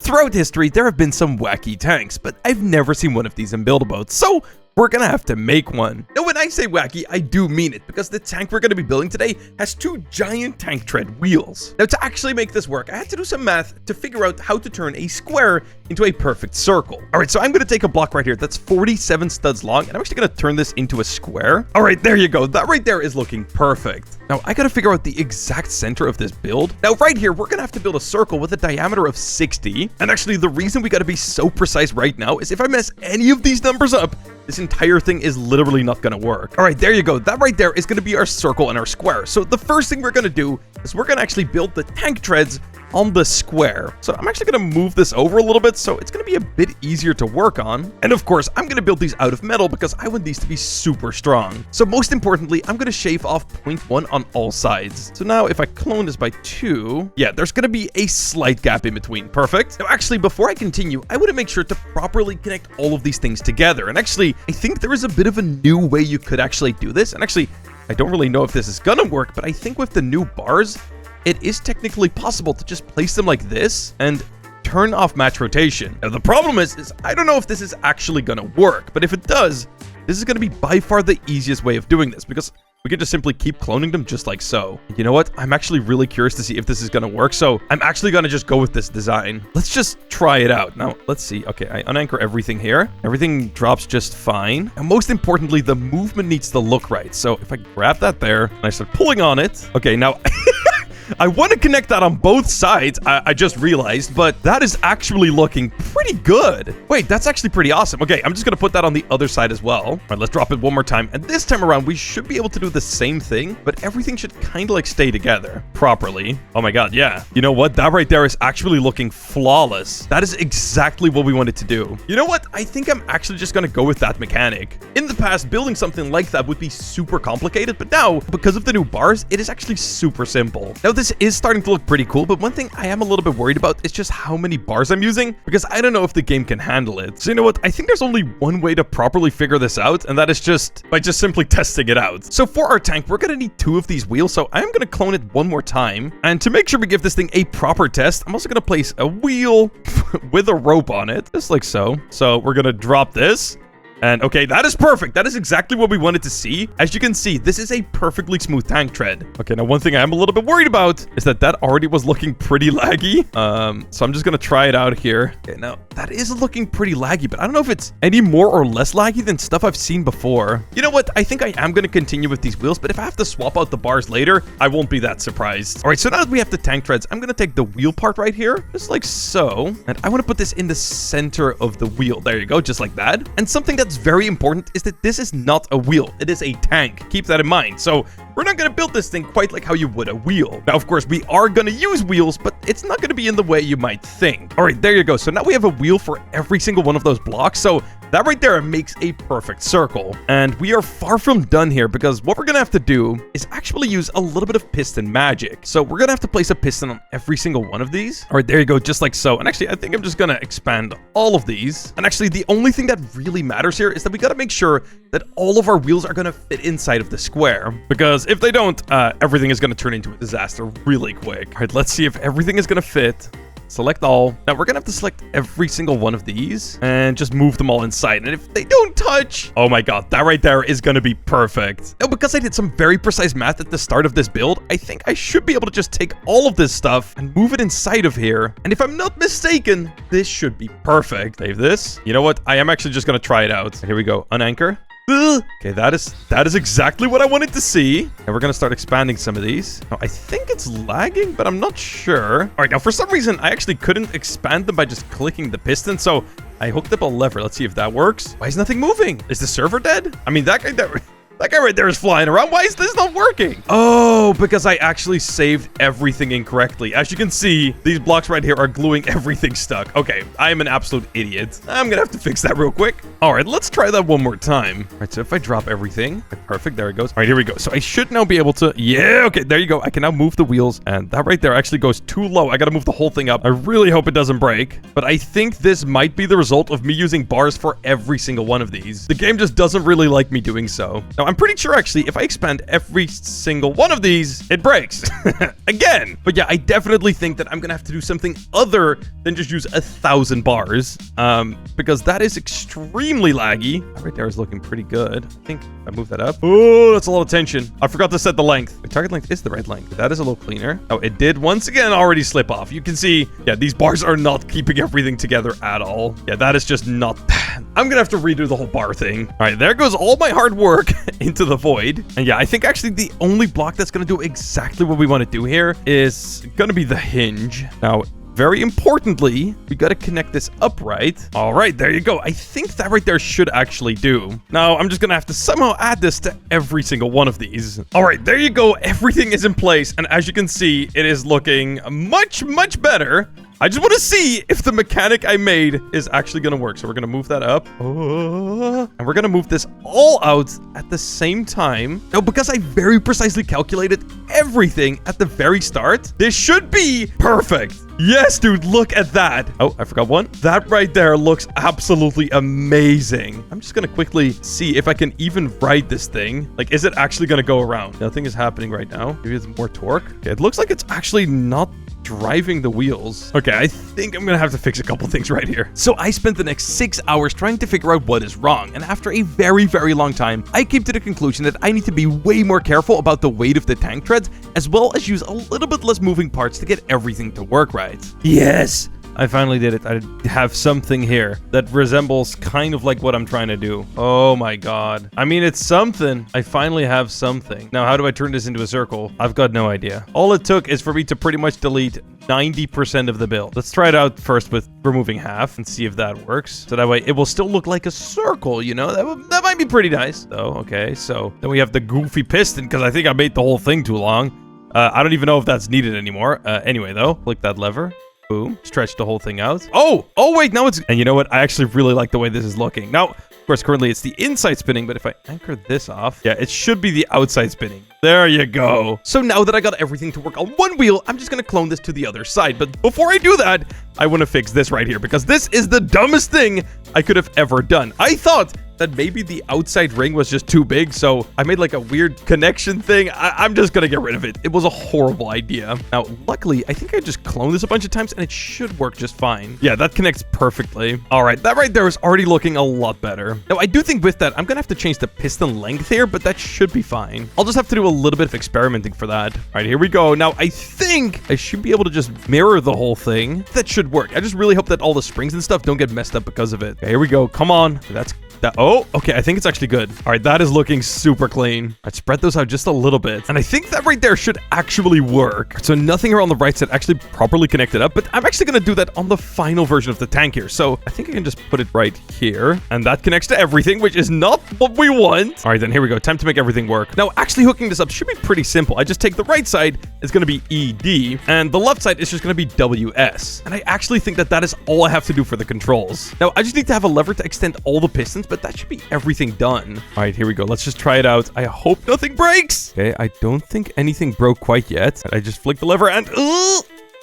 throughout history, there have been some wacky tanks, but I've never seen one of these in Build-A-Boats, so we're gonna have to make one. Now, when I say wacky, I do mean it, because the tank we're gonna be building today has 2 giant tank tread wheels. Now, to actually make this work, I had to do some math to figure out how to turn a square into a perfect circle. All right, so I'm gonna take a block right here that's 47 studs long, and I'm actually gonna turn this into a square. All right, there you go. That right there is looking perfect. Now, I gotta figure out the exact center of this build. Now, right here, we're gonna have to build a circle with a diameter of 60. And actually, the reason we gotta be so precise right now is if I mess any of these numbers up, this entire thing is literally not gonna work. All right, there you go. That right there is gonna be our circle and our square. So the first thing we're gonna do is we're gonna actually build the tank treads on the square. So I'm actually gonna move this over a little bit, so it's gonna be a bit easier to work on. And of course, I'm gonna build these out of metal because I want these to be super strong. So most importantly, I'm gonna shave off 0.1 on all sides. So now if I clone this by 2, yeah, there's gonna be a slight gap in between. Perfect. Now actually, before I continue, I want to make sure to properly connect all of these things together. And actually, I think there is a bit of a new way you could actually do this. And actually, I don't really know if this is gonna work, but I think with the new bars, it is technically possible to just place them like this and turn off match rotation. Now, the problem is I don't know if this is actually gonna work, but if it does, this is gonna be by far the easiest way of doing this because we can just simply keep cloning them just like so. You know what? I'm actually really curious to see if this is gonna work, so I'm actually gonna just go with this design. Let's just try it out. Now, let's see. Okay, I unanchor everything here. Everything drops just fine. And most importantly, the movement needs to look right. So if I grab that there and I start pulling on it, okay, now I want to connect that on both sides, I just realized, but that is actually looking pretty good. Wait, that's actually pretty awesome. Okay, I'm just going to put that on the other side as well. All right, let's drop it one more time. And this time around, we should be able to do the same thing, but everything should kind of like stay together properly. Oh my God, yeah. You know what? That right there is actually looking flawless. That is exactly what we wanted to do. You know what? I think I'm actually just going to go with that mechanic. In the past, building something like that would be super complicated, but now, because of the new bars, it is actually super simple. Now, this is starting to look pretty cool, but one thing I am a little bit worried about is just how many bars I'm using, because I don't know if the game can handle it. So you know what? I think there's only one way to properly figure this out, and that is just by simply testing it out. So for our tank, we're gonna need 2 of these wheels, so I am gonna clone it one more time. And to make sure we give this thing a proper test, I'm also gonna place a wheel with a rope on it, just like so. So we're gonna drop this. And okay, that is perfect. That is exactly what we wanted to see. As you can see, this is a perfectly smooth tank tread. Okay, now one thing I am a little bit worried about is that already was looking pretty laggy. So I'm just gonna try it out here. Okay, now that is looking pretty laggy, but I don't know if it's any more or less laggy than stuff I've seen before. You know what? I think I am gonna continue with these wheels, but if I have to swap out the bars later, I won't be that surprised. All right, so now that we have the tank treads, I'm gonna take the wheel part right here, just like so. And I wanna put this in the center of the wheel. There you go, just like that. And something that's very important is that this is not a wheel. It is a tank. Keep that in mind. So we're not going to build this thing quite like how you would a wheel. Now, of course, we are going to use wheels, but it's not going to be in the way you might think. All right, there you go. So now we have a wheel for every single one of those blocks. So that right there makes a perfect circle. And we are far from done here because what we're going to have to do is actually use a little bit of piston magic. So we're going to have to place a piston on every single one of these. All right, there you go, just like so. And actually, I think I'm just going to expand all of these. And actually, the only thing that really matters here is that we got to make sure that all of our wheels are going to fit inside of the square. Because if they don't, everything is going to turn into a disaster really quick. All right, let's see if everything is going to fit. Select all. Now we're gonna have to select every single one of these and just move them all inside. And if they don't touch, oh my God, that right there is gonna be perfect. Now, because I did some very precise math at the start of this build, I think I should be able to just take all of this stuff and move it inside of here. And if I'm not mistaken, this should be perfect. Save this. You know what? I am actually just gonna try it out. Here we go. Unanchor. Okay, that is exactly what I wanted to see. And we're gonna start expanding some of these. Now, I think it's lagging, but I'm not sure. All right, now for some reason, I actually couldn't expand them by just clicking the piston, so I hooked up a lever. Let's see if that works. Why is nothing moving? Is the server dead? I mean, that guy right there is flying around. Why is this not working? Oh, because I actually saved everything incorrectly. As you can see, these blocks right here are gluing everything stuck. Okay, I am an absolute idiot. I'm gonna have to fix that real quick. All right, let's try that one more time. All right, so if I drop everything, okay, perfect, there it goes. All right, here we go. So I should now be able to, yeah, okay, there you go. I can now move the wheels, and that right there actually goes too low. I gotta move the whole thing up. I really hope it doesn't break, but I think this might be the result of me using bars for every single one of these. The game just doesn't really like me doing so. Now, I'm pretty sure, actually, if I expand every single one of these, it breaks. Again. But yeah, I definitely think that I'm going to have to do something other than just use 1,000 bars. Because that is extremely laggy. Right there is looking pretty good. I think if I move that up. Oh, that's a lot of tension. I forgot to set the length. The target length is the right length. That is a little cleaner. Oh, it did once again already slip off. You can see, yeah, these bars are not keeping everything together at all. Yeah, that is just not... I'm gonna have to redo the whole bar thing. All right, there goes all my hard work into the void. And yeah, I think actually the only block that's gonna do exactly what we want to do here is gonna be the hinge. Now, very importantly, we got to connect this upright. All right, there you go. I think that right there should actually do. Now, I'm just going to have to somehow add this to every single one of these. All right, there you go. Everything is in place. And as you can see, it is looking much, much better. I just want to see if the mechanic I made is actually going to work. So we're going to move that up. And we're going to move this all out at the same time. Now, because I very precisely calculated everything at the very start, this should be perfect. Yes, dude, look at that. Oh, I forgot one. That right there looks absolutely amazing. I'm just going to quickly see if I can even ride this thing. Like, is it actually going to go around? Nothing is happening right now. Maybe it's more torque. Okay, it looks like it's actually not driving the wheels. Okay, I think I'm gonna have to fix a couple things right here. So I spent the next 6 hours trying to figure out what is wrong, and after a very, very long time, I came to the conclusion that I need to be way more careful about the weight of the tank treads, as well as use a little bit less moving parts to get everything to work right. Yes! I finally did it. I have something here that resembles kind of like what I'm trying to do. Oh my god. I mean, it's something. I finally have something. Now, how do I turn this into a circle? I've got no idea. All it took is for me to pretty much delete 90% of the build. Let's try it out first with removing half and see if that works. So that way it will still look like a circle, you know? That might be pretty nice. Oh, okay. So then we have the goofy piston because I think I made the whole thing too long. I don't even know if that's needed anymore. Anyway, though, click that lever. Boom. Stretch the whole thing out. Oh, wait, now it's... And you know what? I actually really like the way this is looking. Now, of course, currently it's the inside spinning, but if I anchor this off, yeah, it should be the outside spinning. There you go. So now that I got everything to work on one wheel, I'm just going to clone this to the other side. But before I do that, I want to fix this right here because this is the dumbest thing I could have ever done. I thought that maybe the outside ring was just too big, so I made like a weird connection thing. I'm just gonna get rid of it. It was a horrible idea. Now, luckily, I think I just cloned this a bunch of times and it should work just fine. Yeah, that connects perfectly. All right, that right there is already looking a lot better. Now, I do think with that, I'm gonna have to change the piston length here, but that should be fine. I'll just have to do a little bit of experimenting for that. All right, here we go. Now, I think I should be able to just mirror the whole thing. That should work. I just really hope that all the springs and stuff don't get messed up because of it. Okay, here we go. Come on. That's... Oh, okay, I think it's actually good. All right, that is looking super clean. I'd spread those out just a little bit. And I think that right there should actually work. So nothing here on the right side actually properly connected up, but I'm actually going to do that on the final version of the tank here. So I think I can just put it right here. And that connects to everything, which is not what we want. All right, then here we go. Time to make everything work. Now, actually hooking this up should be pretty simple. I just take the right side, it's going to be ED, and the left side is just going to be WS. And I actually think that that is all I have to do for the controls. Now, I just need to have a lever to extend all the pistons, but that should be everything done. All right, here we go. Let's just try it out. I hope nothing breaks. Okay, I don't think anything broke quite yet. I just flicked the lever and...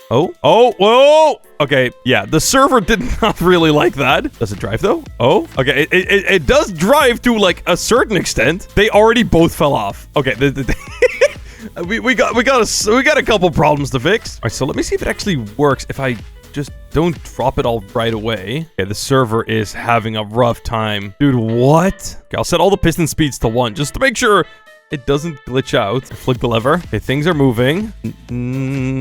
whoa. Okay, yeah, the server did not really like that. Does it drive though? Oh, okay, it does drive to like a certain extent. They already both fell off. Okay, we got a couple problems to fix. All right, so let me see if it actually works if I just don't drop it all right away. Okay, the server is having a rough time. Dude, what? Okay, I'll set all the piston speeds to 1 just to make sure it doesn't glitch out. Flick the lever. Okay, things are moving.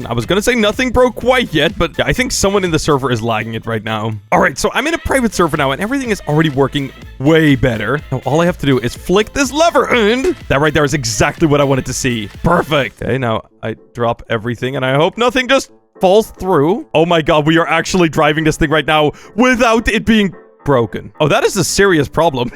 I was gonna say nothing broke quite yet, but yeah, I think someone in the server is lagging it right now. All right, so I'm in a private server now, and everything is already working way better. Now, all I have to do is flick this lever, and that right there is exactly what I wanted to see. Perfect. Okay, now I drop everything, and I hope nothing just falls through. Oh my god, we are actually driving this thing right now without it being broken. Oh, that is a serious problem.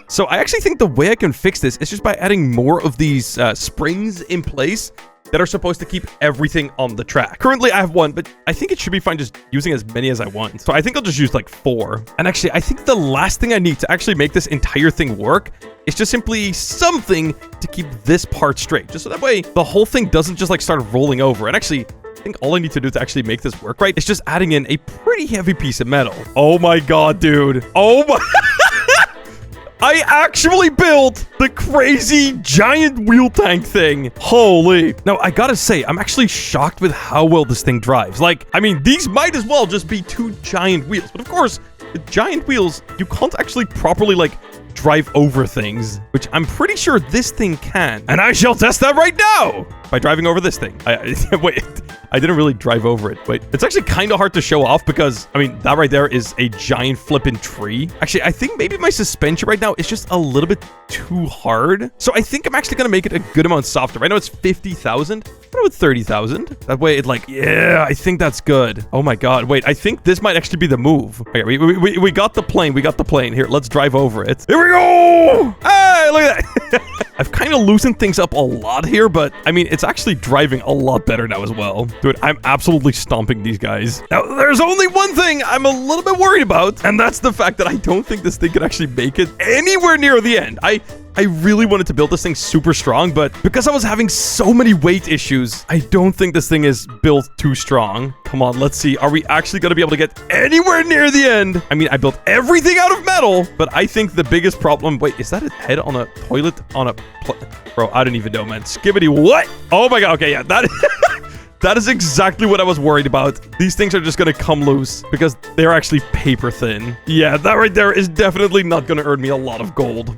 So I actually think the way I can fix this is just by adding more of these springs in place that are supposed to keep everything on the track. Currently, I have 1, but I think it should be fine just using as many as I want. So I think I'll just use like 4. And actually, I think the last thing I need to actually make this entire thing work is just simply something to keep this part straight. Just so that way the whole thing doesn't just like start rolling over. And actually, I think all I need to do to actually make this work right is just adding in a pretty heavy piece of metal. Oh my god, dude. Oh my... I actually built the crazy giant wheel tank thing. Holy. Now, I gotta say, I'm actually shocked with how well this thing drives. Like, I mean, these might as well just be 2 giant wheels. But of course, with giant wheels, you can't actually properly, like, drive over things, which I'm pretty sure this thing can. And I shall test that right now by driving over this thing. Wait, I didn't really drive over it. Wait, it's actually kind of hard to show off because, I mean, that right there is a giant flipping tree. Actually, I think maybe my suspension right now is just a little bit too hard. So I think I'm actually going to make it a good amount softer. Right now it's 50,000. What about 30,000? That way it like, yeah, I think that's good. Oh my God. Wait, I think this might actually be the move. Okay, we got the plane. We got the plane. Here, let's drive over it. Here we go. Hey, look at that. I've kind of loosened things up a lot here, but I mean, it's actually driving a lot better now as well. Dude, I'm absolutely stomping these guys. Now, there's only one thing I'm a little bit worried about, and that's the fact that I don't think this thing could actually make it anywhere near the end. I really wanted to build this thing super strong, but because I was having so many weight issues, I don't think this thing is built too strong. Come on, let's see. Are we actually going to be able to get anywhere near the end? I mean, I built everything out of metal, but I think the biggest problem... Wait, is that a head on a toilet on a... Bro, I don't even know, man. Skibbity what? Oh my God. Okay, yeah, that... That is exactly what I was worried about. These things are just going to come loose because they're actually paper thin. Yeah, that right there is definitely not going to earn me a lot of gold.